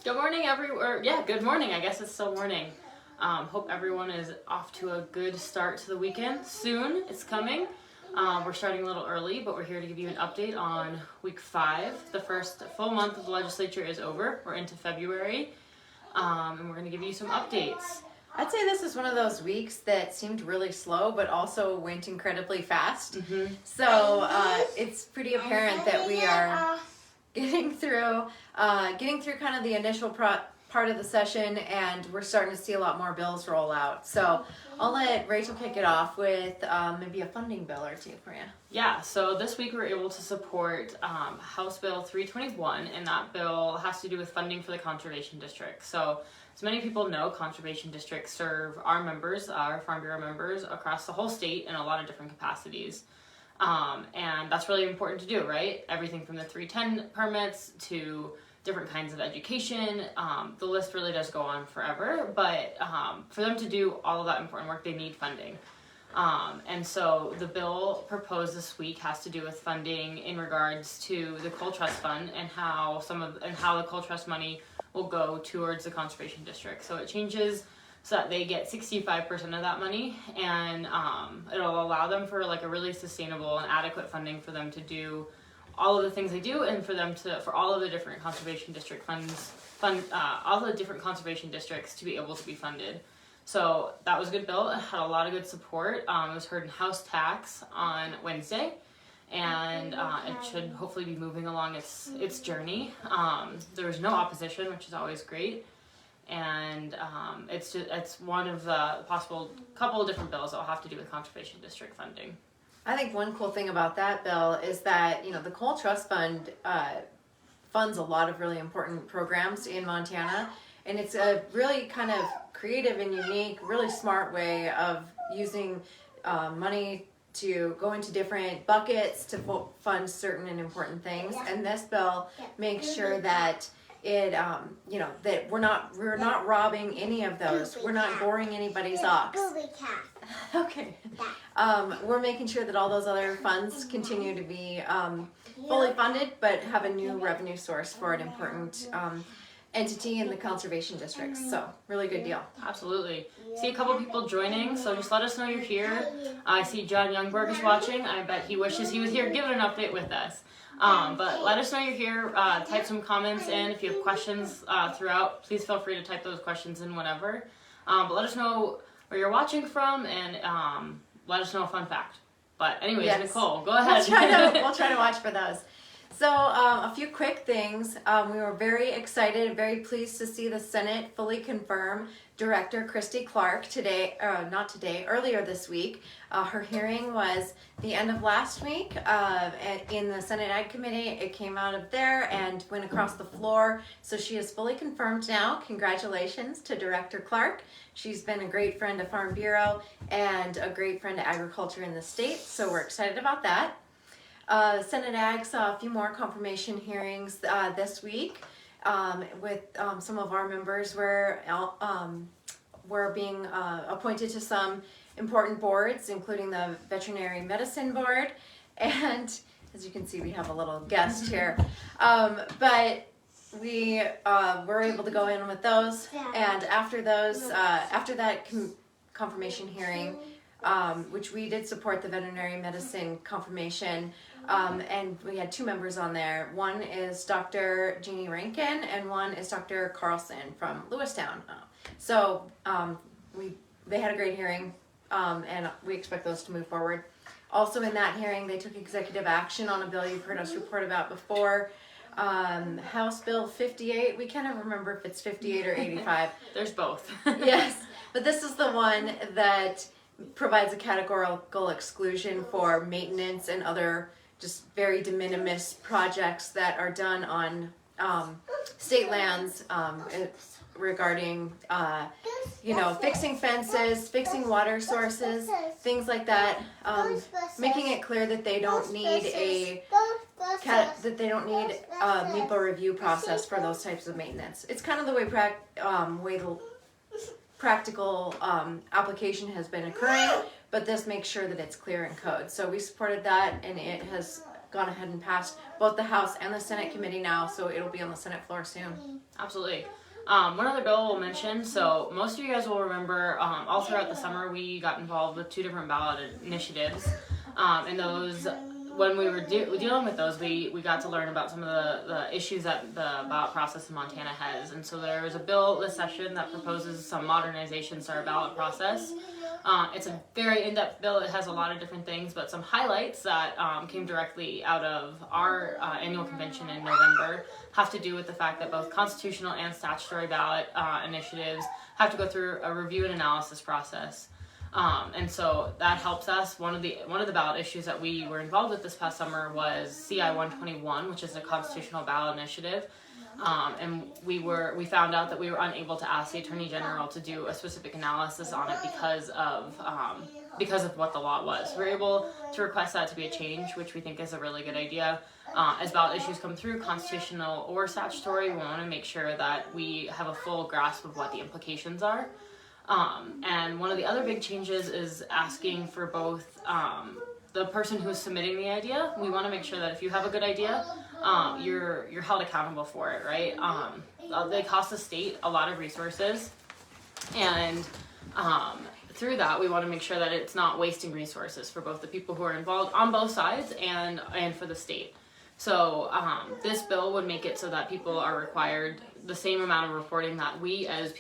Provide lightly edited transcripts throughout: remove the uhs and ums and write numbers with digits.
Good morning, everyone. Yeah, good morning. I guess it's still morning. Hope everyone is off to a good start to the weekend. Soon, it's coming. We're starting a little early, but we're here to give you an update on week 5. The first full month of the legislature is over. We're into February, and we're going to give you some updates. I'd say this is one of those weeks that seemed really slow, but also went incredibly fast. Mm-hmm. So it's pretty apparent that we are getting through kind of the initial part of the session, and we're starting to see a lot more bills roll out. So I'll let Rachel kick it off with maybe a funding bill or two for you. Yeah, so this week we were able to support House Bill 321, and that bill has to do with funding for the Conservation District. So as many people know, Conservation Districts serve our members, our Farm Bureau members, across the whole state in a lot of different capacities. And that's really important to do, right? Everything from the 310 permits to different kinds of education. The list really does go on forever, but for them to do all of that important work, they need funding. And so the bill proposed this week has to do with funding in regards to the Coal Trust Fund and how the Coal Trust money will go towards the Conservation District. So it changes so that they get 65% of that money, and it'll allow them for like a really sustainable and adequate funding for them to do all of the things they do, and for all of the different conservation district all the different conservation districts to be able to be funded. So that was a good bill. It had a lot of good support. It was heard in House Tax on Wednesday, and it should hopefully be moving along its journey. There was no opposition, which is always great, and it's one of the possible couple of different bills that will have to do with conservation district funding. I think one cool thing about that bill is that, the Coal Trust Fund funds a lot of really important programs in Montana, and it's a really kind of creative and unique, really smart way of using money to go into different buckets to fund certain and important things. And this bill makes sure that it, that we're not robbing any of those. We're not goring anybody's ox. Okay. We're making sure that all those other funds continue to be fully funded, but have a new revenue source for an important entity in the conservation districts. So really good deal. Absolutely. See a couple people joining, so just let us know you're here. I see John Youngberg is watching. I bet he wishes he was here giving an update with us. But let us know you're here. Type some comments in. If you have questions throughout, please feel free to type those questions in whenever. But let us know where you're watching from, and let us know a fun fact. But anyways, yes. Nicole, go ahead. We'll try to watch for those. So a few quick things. We were very excited, very pleased to see the Senate fully confirm Director Christy Clark earlier this week. Her hearing was the end of last week in the Senate Ag Committee. It came out of there and went across the floor. So she is fully confirmed now. Congratulations to Director Clark. She's been a great friend of Farm Bureau and a great friend to agriculture in the state. So we're excited about that. Senate Ag saw a few more confirmation hearings this week with some of our members were being appointed to some important boards, including the Veterinary Medicine Board, and as you can see, we have a little guest here. But we were able to go in with those, and after that confirmation hearing, which we did support the veterinary medicine confirmation, and we had 2 members on there. One is Dr. Jeannie Rankin, and one is Dr. Carlson from Lewistown. So they had a great hearing, and we expect those to move forward. Also in that hearing, they took executive action on a bill you've heard us report about before. House Bill 58, we can't ever remember if it's 58 or 85. There's both. Yes, but this is the one that provides a categorical exclusion for maintenance and other just very de minimis projects that are done on state lands regarding fixing fences, fixing water sources, things like that, making it clear that they don't need a MEPA review process for those types of maintenance. It's kind of the way the practical application has been occurring, but this makes sure that it's clear in code. So we supported that, and it has gone ahead and passed both the House and the Senate committee now, so it'll be on the Senate floor soon. Absolutely. One other bill we'll mention, so most of you guys will remember all throughout the summer we got involved with 2 different ballot initiatives. And those, when we were dealing with those, we got to learn about some of the issues that the ballot process in Montana has. And so there was a bill this session that proposes some modernizations to our ballot process. It's a very in-depth bill. It has a lot of different things, but some highlights that came directly out of our annual convention in November have to do with the fact that both constitutional and statutory ballot initiatives have to go through a review and analysis process. And so that helps us. One of the ballot issues that we were involved with this past summer was CI 121, which is a constitutional ballot initiative. And we found out that we were unable to ask the Attorney General to do a specific analysis on it because of what the law was. We were able to request that to be a change, which we think is a really good idea. As ballot issues come through, constitutional or statutory, we want to make sure that we have a full grasp of what the implications are. And one of the other big changes is asking for both the person who's submitting the idea. We want to make sure that if you have a good idea, you're held accountable for it, right? They cost the state a lot of resources, and through that, we want to make sure that it's not wasting resources for both the people who are involved on both sides and for the state. So this bill would make it so that people are required the same amount of reporting that we as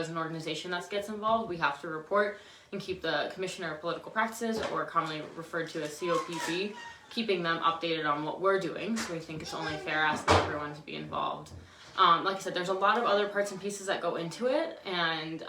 an organization that gets involved, we have to report and keep the Commissioner of Political Practices, or commonly referred to as COPP, keeping them updated on what we're doing. So we think it's only fair asking everyone to be involved. Like I said, there's a lot of other parts and pieces that go into it, and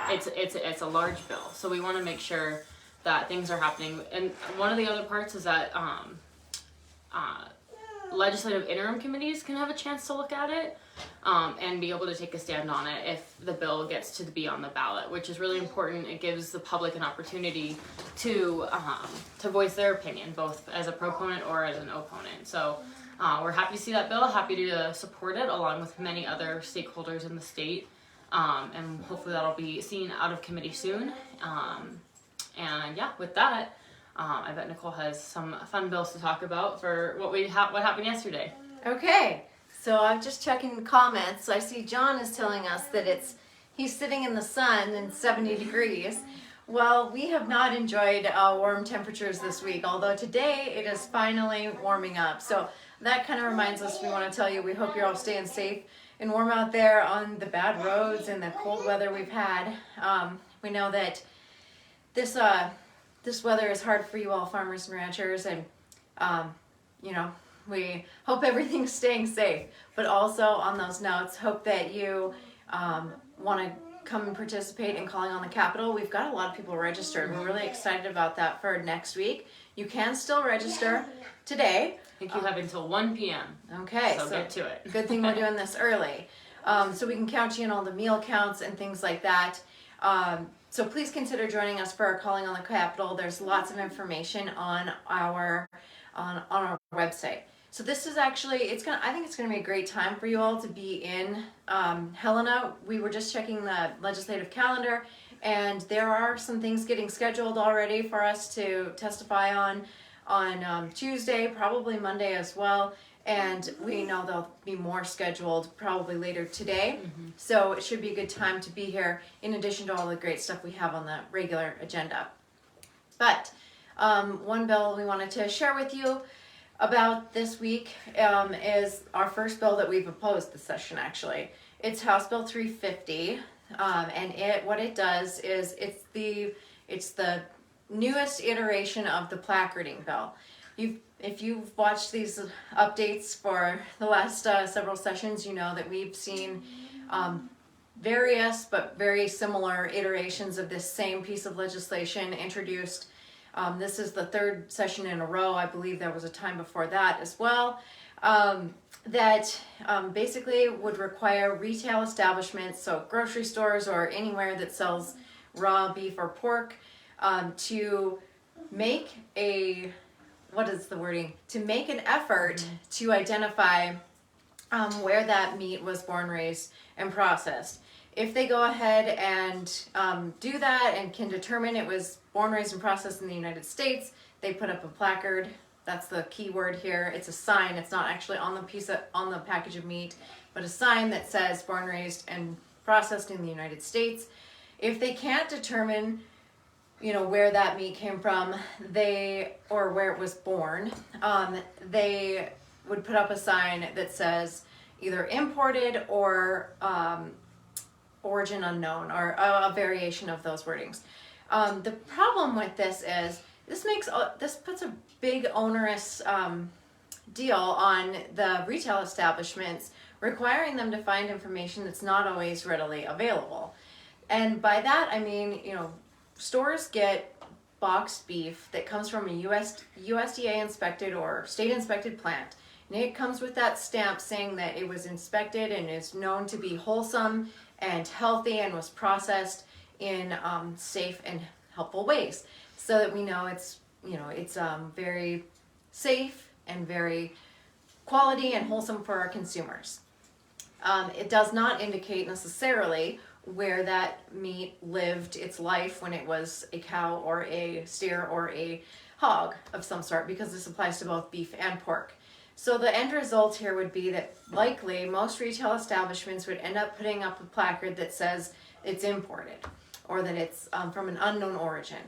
it's a large bill. So we want to make sure that things are happening. And one of the other parts is that legislative interim committees can have a chance to look at it and be able to take a stand on it if the bill gets to be on the ballot, which is really important. It gives the public an opportunity to voice their opinion, both as a proponent or as an opponent. So we're happy to see that bill, happy to support it along with many other stakeholders in the state, and hopefully that'll be seen out of committee soon. And yeah, with that, I bet Nicole has some fun bills to talk about for what happened yesterday. Okay, so I'm just checking comments. I see John is telling us that he's sitting in the sun and 70 degrees. Well, we have not enjoyed warm temperatures this week, although today it is finally warming up. So that kind of reminds us, we want to tell you, we hope you're all staying safe and warm out there on the bad roads and the cold weather we've had. We know that this weather is hard for you all farmers and ranchers, and we hope everything's staying safe. But also on those notes, hope that you want to come and participate in calling on the Capitol. We've got a lot of people registered. We're really excited about that for next week. You can still register today. I think you have until 1 p.m. Okay, so get to it. Good thing we're doing this early. So we can count you in all the meal counts and things like that. So please consider joining us for our Calling on the Capitol. There's lots of information on our website. So this is actually, I think it's gonna be a great time for you all to be in Helena. We were just checking the legislative calendar, and there are some things getting scheduled already for us to testify on Tuesday, probably Monday as well. And we know there'll be more scheduled probably later today. Mm-hmm. So it should be a good time to be here, in addition to all the great stuff we have on the regular agenda. But one bill we wanted to share with you about this week is our first bill that we've opposed this session, actually. It's House Bill 350, and what it does is it's the newest iteration of the placarding bill. If you've watched these updates for the last several sessions, you know that we've seen various but very similar iterations of this same piece of legislation introduced. This is the third session in a row. I believe there was a time before that as well. That basically would require retail establishments, so grocery stores or anywhere that sells raw beef or pork, to make to make an effort to identify where that meat was born, raised, and processed. If they go ahead and do that and can determine it was born, raised, and processed in the United States, they put up a placard That's the key word here. It's a sign. It's not actually on the package of meat, but a sign that says born, raised, and processed in the United States. If they can't determine, where that meat came from, or where it was born, they would put up a sign that says either imported or origin unknown, or a variation of those wordings. The problem with this is this puts a big onerous deal on the retail establishments, requiring them to find information that's not always readily available. And by that I mean, stores get boxed beef that comes from a USDA inspected or state inspected plant. And it comes with that stamp saying that it was inspected and is known to be wholesome and healthy and was processed in safe and helpful ways, so that we know it's very safe and very quality and wholesome for our consumers. It does not indicate necessarily where that meat lived its life when it was a cow or a steer or a hog of some sort, because this applies to both beef and pork. So the end result here would be that likely most retail establishments would end up putting up a placard that says it's imported, or that it's from an unknown origin.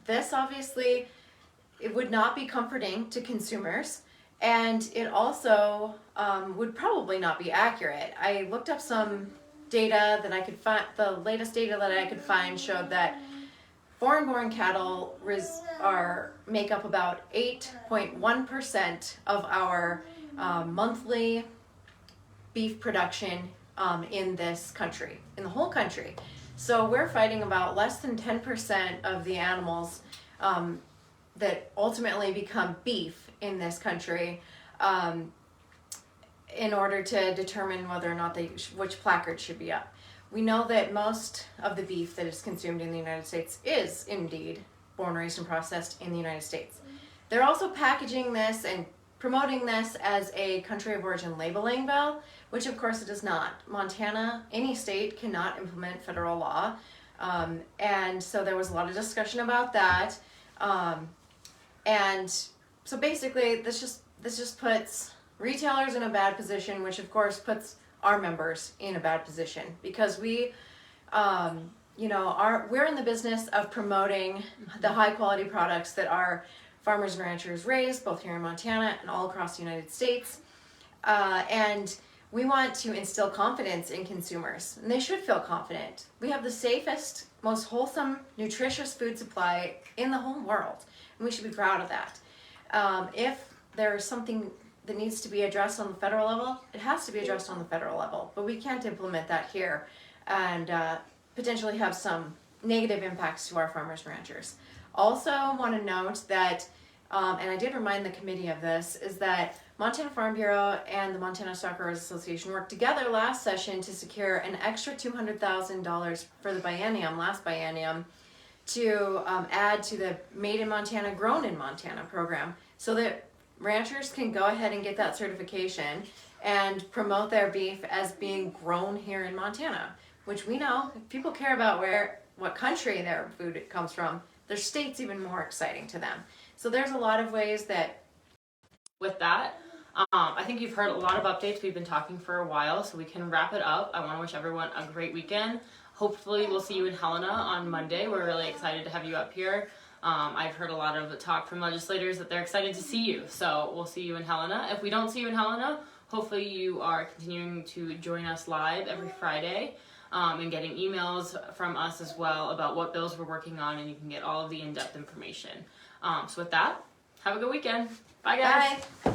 This obviously, it would not be comforting to consumers, and it also would probably not be accurate. I looked up some data that I could find. The latest data that I could find showed that foreign-born cattle make up about 8.1% of our monthly beef production in this country, in the whole country. So we're fighting about less than 10% of the animals that ultimately become beef in this country, in order to determine whether or not which placard should be up. We know that most of the beef that is consumed in the United States is indeed born, raised, and processed in the United States. They're also packaging this and promoting this as a country of origin labeling bill, which of course it does not. Montana, any state, cannot implement federal law. And so there was a lot of discussion about that. And so basically this just puts retailers in a bad position, which of course puts our members in a bad position, because we're in the business of promoting the high quality products that our farmers and ranchers raise, both here in Montana and all across the United States. And we want to instill confidence in consumers, and they should feel confident. We have the safest, most wholesome, nutritious food supply in the whole world, and we should be proud of that. If there's something that needs to be addressed on the federal level, it has to be addressed on the federal level, but we can't implement that here and potentially have some negative impacts to our farmers and ranchers. Also want to note that, and I did remind the committee of this, is that Montana Farm Bureau and the Montana Stock Growers Association worked together last session to secure an extra $200,000 for the last biennium, to add to the Made in Montana, Grown in Montana program, so that ranchers can go ahead and get that certification and promote their beef as being grown here in Montana, which we know, if people care about what country their food comes from, their state's even more exciting to them. So there's a lot of ways that... With that, I think you've heard a lot of updates. We've been talking for a while, so we can wrap it up. I want to wish everyone a great weekend. Hopefully we'll see you in Helena on Monday. We're really excited to have you up here. I've heard a lot of talk from legislators that they're excited to see you, so we'll see you in Helena. If we don't see you in Helena, hopefully you are continuing to join us live every Friday, and getting emails from us as well about what bills we're working on, and you can get all of the in-depth information. So with that, have a good weekend. Bye guys. Bye.